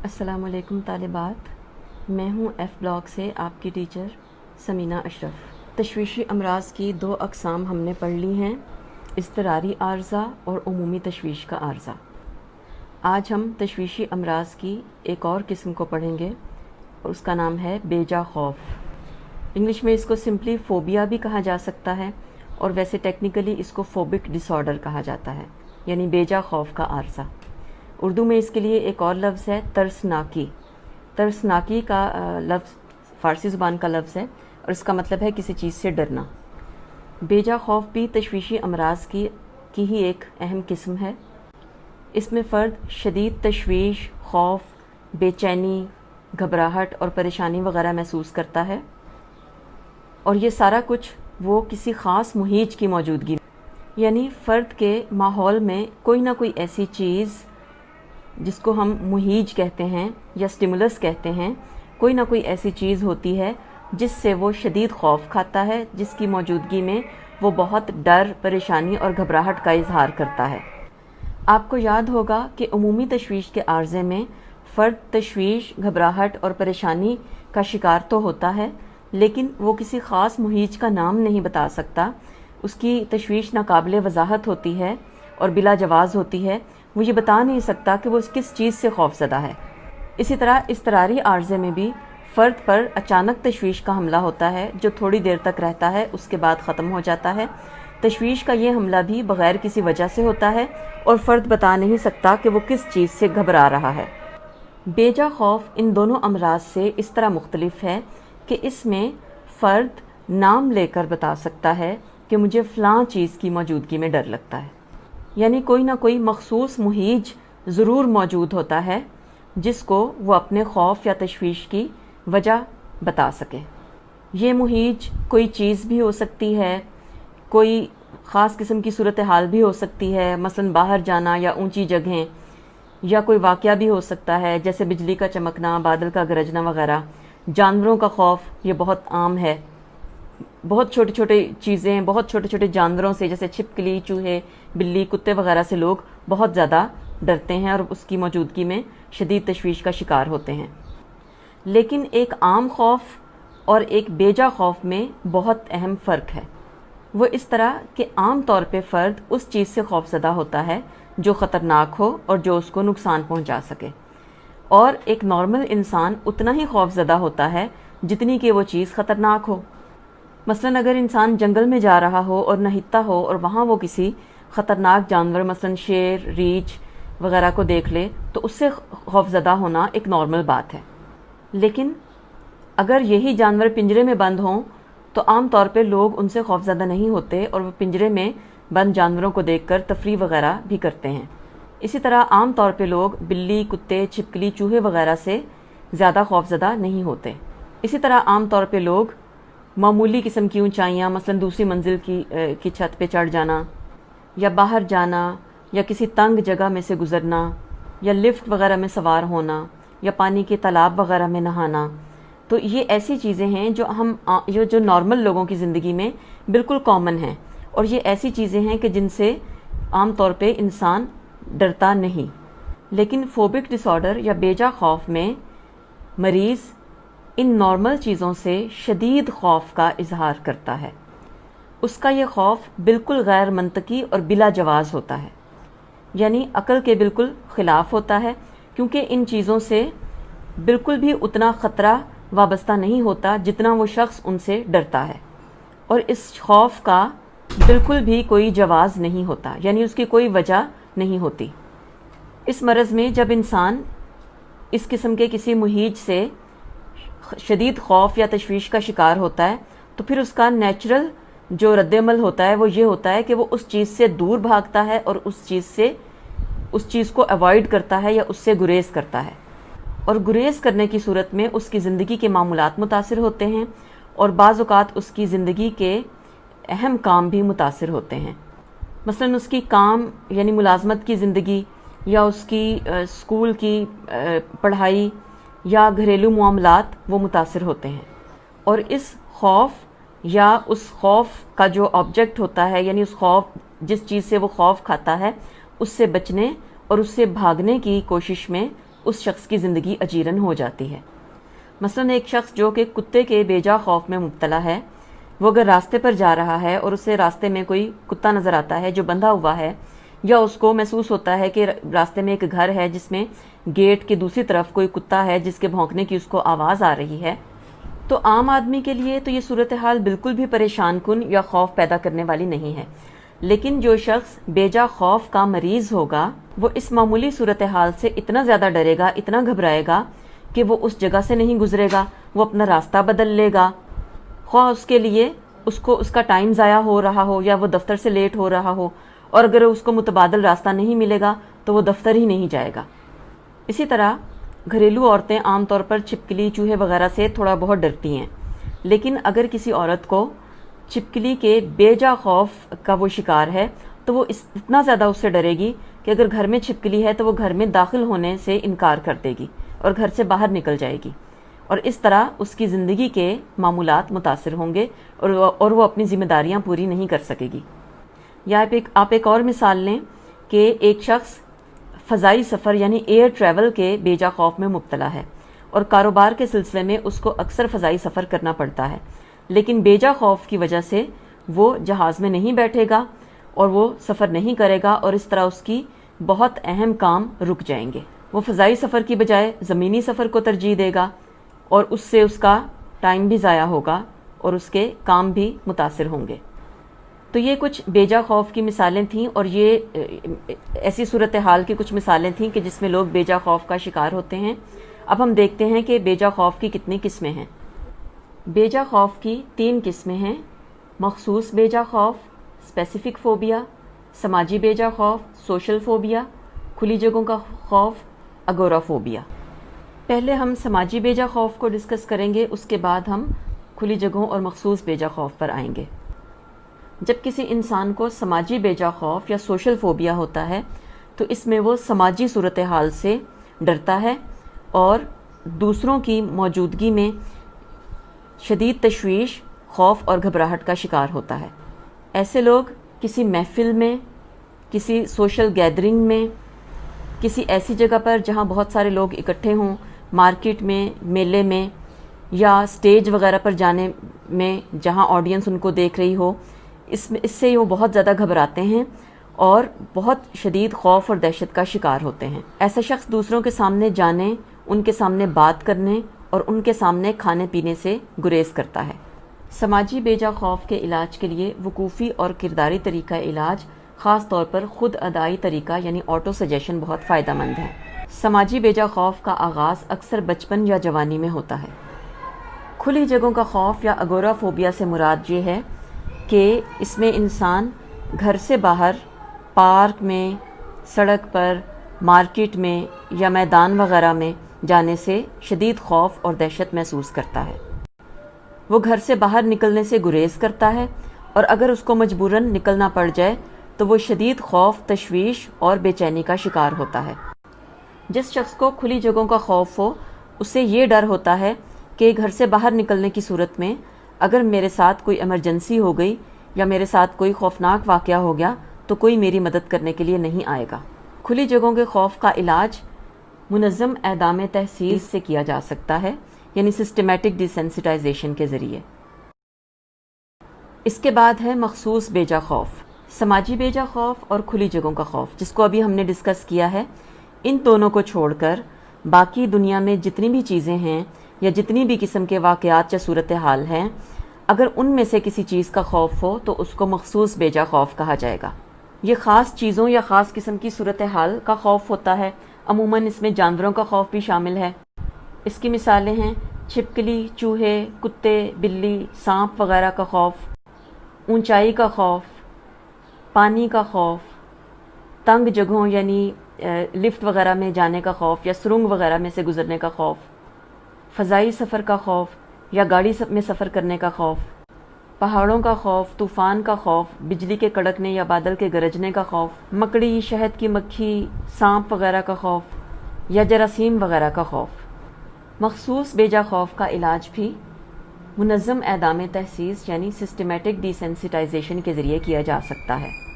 السلام علیکم طالبات، میں ہوں ایف بلاک سے آپ کی ٹیچر سمینہ اشرف۔ تشویشی امراض کی دو اقسام ہم نے پڑھ لی ہیں، اضطراری عارضہ اور عمومی تشویش کا عارضہ۔ آج ہم تشویشی امراض کی ایک اور قسم کو پڑھیں گے اور اس کا نام ہے بے جا خوف۔ انگلش میں اس کو سمپلی فوبیا بھی کہا جا سکتا ہے اور ویسے ٹیکنیکلی اس کو فوبک ڈس آرڈر کہا جاتا ہے، یعنی بے جا خوف کا عارضہ۔ اردو میں اس کے لیے ایک اور لفظ ہے ترسناکی۔ ترسناکی کا لفظ فارسی زبان کا لفظ ہے اور اس کا مطلب ہے کسی چیز سے ڈرنا۔ بے جا خوف بھی تشویشی امراض کی ہی ایک اہم قسم ہے۔ اس میں فرد شدید تشویش، خوف، بے چینی، گھبراہٹ اور پریشانی وغیرہ محسوس کرتا ہے، اور یہ سارا کچھ وہ کسی خاص مہیج کی موجودگی میں، یعنی فرد کے ماحول میں کوئی نہ کوئی ایسی چیز جس کو ہم مہیج کہتے ہیں یا سٹیمولس کہتے ہیں، کوئی نہ کوئی ایسی چیز ہوتی ہے جس سے وہ شدید خوف کھاتا ہے، جس کی موجودگی میں وہ بہت ڈر، پریشانی اور گھبراہٹ کا اظہار کرتا ہے۔ آپ کو یاد ہوگا کہ عمومی تشویش کے عارضے میں فرد تشویش، گھبراہٹ اور پریشانی کا شکار تو ہوتا ہے، لیکن وہ کسی خاص مہیج کا نام نہیں بتا سکتا۔ اس کی تشویش ناقابل وضاحت ہوتی ہے اور بلا جواز ہوتی ہے، وہ یہ بتا نہیں سکتا کہ وہ کس چیز سے خوف زدہ ہے۔ اسی طرح اضطراری عارضے میں بھی فرد پر اچانک تشویش کا حملہ ہوتا ہے جو تھوڑی دیر تک رہتا ہے، اس کے بعد ختم ہو جاتا ہے۔ تشویش کا یہ حملہ بھی بغیر کسی وجہ سے ہوتا ہے اور فرد بتا نہیں سکتا کہ وہ کس چیز سے گھبرا رہا ہے۔ بے جا خوف ان دونوں امراض سے اس طرح مختلف ہے کہ اس میں فرد نام لے کر بتا سکتا ہے کہ مجھے فلاں چیز کی موجودگی میں ڈر لگتا ہے، یعنی کوئی نہ کوئی مخصوص مہیج ضرور موجود ہوتا ہے جس کو وہ اپنے خوف یا تشویش کی وجہ بتا سکے۔ یہ مہیج کوئی چیز بھی ہو سکتی ہے، کوئی خاص قسم کی صورتحال بھی ہو سکتی ہے، مثلا باہر جانا یا اونچی جگہیں، یا کوئی واقعہ بھی ہو سکتا ہے جیسے بجلی کا چمکنا، بادل کا گرجنا وغیرہ۔ جانوروں کا خوف یہ بہت عام ہے، بہت چھوٹی چھوٹی چیزیں، بہت چھوٹے چھوٹے جانوروں سے جیسے چھپکلی، چوہے، بلی، کتے وغیرہ سے لوگ بہت زیادہ ڈرتے ہیں اور اس کی موجودگی میں شدید تشویش کا شکار ہوتے ہیں۔ لیکن ایک عام خوف اور ایک بے جا خوف میں بہت اہم فرق ہے۔ وہ اس طرح کہ عام طور پہ فرد اس چیز سے خوف زدہ ہوتا ہے جو خطرناک ہو اور جو اس کو نقصان پہنچا سکے، اور ایک نارمل انسان اتنا ہی خوف زدہ ہوتا ہے جتنی کہ وہ چیز خطرناک ہو۔ مثلا اگر انسان جنگل میں جا رہا ہو اور نہتا ہو اور وہاں وہ کسی خطرناک جانور مثلا شیر، ریچھ وغیرہ کو دیکھ لے تو اس سے خوف زدہ ہونا ایک نارمل بات ہے۔ لیکن اگر یہی جانور پنجرے میں بند ہوں تو عام طور پہ لوگ ان سے خوف زدہ نہیں ہوتے اور وہ پنجرے میں بند جانوروں کو دیکھ کر تفریح وغیرہ بھی کرتے ہیں۔ اسی طرح عام طور پہ لوگ بلی، کتے، چھپکلی، چوہے وغیرہ سے زیادہ خوف زدہ نہیں ہوتے۔ اسی طرح عام طور پہ لوگ معمولی قسم کی اونچائیاں، مثلا دوسری منزل کی چھت پہ چڑھ جانا، یا باہر جانا، یا کسی تنگ جگہ میں سے گزرنا، یا لفٹ وغیرہ میں سوار ہونا، یا پانی کے تالاب وغیرہ میں نہانا، تو یہ ایسی چیزیں ہیں جو نارمل لوگوں کی زندگی میں بالکل کامن ہیں، اور یہ ایسی چیزیں ہیں کہ جن سے عام طور پہ انسان ڈرتا نہیں۔ لیکن فوبک ڈس آرڈر یا بے جا خوف میں مریض ان نارمل چیزوں سے شدید خوف کا اظہار کرتا ہے۔ اس کا یہ خوف بالکل غیر منطقی اور بلا جواز ہوتا ہے، یعنی عقل کے بالکل خلاف ہوتا ہے، کیونکہ ان چیزوں سے بالکل بھی اتنا خطرہ وابستہ نہیں ہوتا جتنا وہ شخص ان سے ڈرتا ہے، اور اس خوف کا بالکل بھی کوئی جواز نہیں ہوتا، یعنی اس کی کوئی وجہ نہیں ہوتی۔ اس مرض میں جب انسان اس قسم کے کسی مہیج سے شدید خوف یا تشویش کا شکار ہوتا ہے تو پھر اس کا نیچرل جو رد عمل ہوتا ہے وہ یہ ہوتا ہے کہ وہ اس چیز سے دور بھاگتا ہے اور اس چیز کو اوائڈ کرتا ہے یا اس سے گریز کرتا ہے، اور گریز کرنے کی صورت میں اس کی زندگی کے معمولات متاثر ہوتے ہیں اور بعض اوقات اس کی زندگی کے اہم کام بھی متاثر ہوتے ہیں۔ مثلا اس کی کام یعنی ملازمت کی زندگی، یا اس کی اسکول کی پڑھائی یا گھریلو معاملات وہ متاثر ہوتے ہیں، اور اس خوف یا اس خوف کا جو آبجیکٹ ہوتا ہے، یعنی اس خوف جس چیز سے وہ خوف کھاتا ہے، اس سے بچنے اور اس سے بھاگنے کی کوشش میں اس شخص کی زندگی اجیرن ہو جاتی ہے۔ مثلاً ایک شخص جو کہ کتے کے بے جا خوف میں مبتلا ہے، وہ اگر راستے پر جا رہا ہے اور اسے راستے میں کوئی کتا نظر آتا ہے جو بندھا ہوا ہے، یا اس کو محسوس ہوتا ہے کہ راستے میں ایک گھر ہے جس میں گیٹ کی دوسری طرف کوئی کتا ہے جس کے بھونکنے کی اس کو آواز آ رہی ہے، تو عام آدمی کے لیے تو یہ صورتحال بالکل بھی پریشان کن یا خوف پیدا کرنے والی نہیں ہے۔ لیکن جو شخص بے جا خوف کا مریض ہوگا، وہ اس معمولی صورتحال سے اتنا زیادہ ڈرے گا، اتنا گھبرائے گا کہ وہ اس جگہ سے نہیں گزرے گا، وہ اپنا راستہ بدل لے گا، خواہ اس کے لیے اس کا ٹائم ضائع ہو رہا ہو یا وہ دفتر سے لیٹ ہو رہا ہو، اور اگر اس کو متبادل راستہ نہیں ملے گا تو وہ دفتر ہی نہیں جائے گا۔ اسی طرح گھریلو عورتیں عام طور پر چھپکلی، چوہے وغیرہ سے تھوڑا بہت ڈرتی ہیں، لیکن اگر کسی عورت کو چھپکلی کے بے جا خوف کا وہ شکار ہے تو وہ اتنا زیادہ اس سے ڈرے گی کہ اگر گھر میں چھپکلی ہے تو وہ گھر میں داخل ہونے سے انکار کر دے گی اور گھر سے باہر نکل جائے گی، اور اس طرح اس کی زندگی کے معمولات متاثر ہوں گے اور وہ اپنی ذمہ داریاں پوری نہیں کر سکے گی۔ یا آپ ایک اور مثال لیں کہ ایک شخص فضائی سفر یعنی ایئر ٹریول کے بے جا خوف میں مبتلا ہے، اور کاروبار کے سلسلے میں اس کو اکثر فضائی سفر کرنا پڑتا ہے، لیکن بے جا خوف کی وجہ سے وہ جہاز میں نہیں بیٹھے گا اور وہ سفر نہیں کرے گا، اور اس طرح اس کی بہت اہم کام رک جائیں گے۔ وہ فضائی سفر کی بجائے زمینی سفر کو ترجیح دے گا، اور اس سے اس کا ٹائم بھی ضائع ہوگا اور اس کے کام بھی متاثر ہوں گے۔ تو یہ کچھ بے جا خوف کی مثالیں تھیں، اور یہ ایسی صورتحال کی کچھ مثالیں تھیں کہ جس میں لوگ بے جا خوف کا شکار ہوتے ہیں۔ اب ہم دیکھتے ہیں کہ بے جا خوف کی کتنی قسمیں ہیں۔ بے جا خوف کی 3 قسمیں ہیں: مخصوص بے جا خوف، اسپیسیفک فوبیا، سماجی بے جا خوف، سوشل فوبیا، کھلی جگہوں کا خوف، اگورا فوبیا۔ پہلے ہم سماجی بے جا خوف کو ڈسکس کریں گے، اس کے بعد ہم کھلی جگہوں اور مخصوص بے جا خوف پر آئیں گے۔ جب کسی انسان کو سماجی بے جا خوف یا سوشل فوبیا ہوتا ہے تو اس میں وہ سماجی صورتحال سے ڈرتا ہے اور دوسروں کی موجودگی میں شدید تشویش، خوف اور گھبراہٹ کا شکار ہوتا ہے۔ ایسے لوگ کسی محفل میں، کسی سوشل گیدرنگ میں، کسی ایسی جگہ پر جہاں بہت سارے لوگ اکٹھے ہوں، مارکیٹ میں، میلے میں، یا اسٹیج وغیرہ پر جانے میں جہاں آڈینس ان کو دیکھ رہی ہو، اس سے وہ بہت زیادہ گھبراتے ہیں اور بہت شدید خوف اور دہشت کا شکار ہوتے ہیں۔ ایسا شخص دوسروں کے سامنے جانے، ان کے سامنے بات کرنے اور ان کے سامنے کھانے پینے سے گریز کرتا ہے۔ سماجی بے جا خوف کے علاج کے لیے وقوفی اور کرداری طریقہ علاج، خاص طور پر خود ادائی طریقہ یعنی آٹو سجیشن، بہت فائدہ مند ہے۔ سماجی بے جا خوف کا آغاز اکثر بچپن یا جوانی میں ہوتا ہے۔ کھلی جگہوں کا خوف یا اگورا فوبیا سے مراد یہ ہے کہ اس میں انسان گھر سے باہر، پارک میں، سڑک پر، مارکیٹ میں یا میدان وغیرہ میں جانے سے شدید خوف اور دہشت محسوس کرتا ہے۔ وہ گھر سے باہر نکلنے سے گریز کرتا ہے، اور اگر اس کو مجبوراً نکلنا پڑ جائے تو وہ شدید خوف، تشویش اور بے چینی کا شکار ہوتا ہے۔ جس شخص کو کھلی جگہوں کا خوف ہو، اس سے یہ ڈر ہوتا ہے کہ گھر سے باہر نکلنے کی صورت میں اگر میرے ساتھ کوئی ایمرجنسی ہو گئی یا میرے ساتھ کوئی خوفناک واقعہ ہو گیا تو کوئی میری مدد کرنے کے لیے نہیں آئے گا۔ کھلی جگہوں کے خوف کا علاج منظم اعدام تحصیل سے کیا جا سکتا ہے، یعنی سسٹمیٹک ڈیسینسٹائزیشن کے ذریعے۔ اس کے بعد ہے مخصوص بے جا خوف۔ سماجی بے جا خوف اور کھلی جگہوں کا خوف، جس کو ابھی ہم نے ڈسکس کیا ہے، ان دونوں کو چھوڑ کر باقی دنیا میں جتنی بھی چیزیں ہیں یا جتنی بھی قسم کے واقعات یا صورتحال ہیں، اگر ان میں سے کسی چیز کا خوف ہو تو اس کو مخصوص بے جا خوف کہا جائے گا۔ یہ خاص چیزوں یا خاص قسم کی صورتحال کا خوف ہوتا ہے۔ عموماً اس میں جانوروں کا خوف بھی شامل ہے۔ اس کی مثالیں ہیں چھپکلی، چوہے، کتے، بلی، سانپ وغیرہ کا خوف، اونچائی کا خوف، پانی کا خوف، تنگ جگہوں یعنی لفٹ وغیرہ میں جانے کا خوف یا سرنگ وغیرہ میں سے گزرنے کا خوف، فضائی سفر کا خوف یا گاڑی میں سفر کرنے کا خوف، پہاڑوں کا خوف، طوفان کا خوف، بجلی کے کڑکنے یا بادل کے گرجنے کا خوف، مکڑی، شہد کی مکھی، سانپ وغیرہ کا خوف یا جراثیم وغیرہ کا خوف۔ مخصوص بے جا خوف کا علاج بھی منظم اعدام تحصیص یعنی سسٹمیٹک ڈیسینسٹائزیشن کے ذریعے کیا جا سکتا ہے۔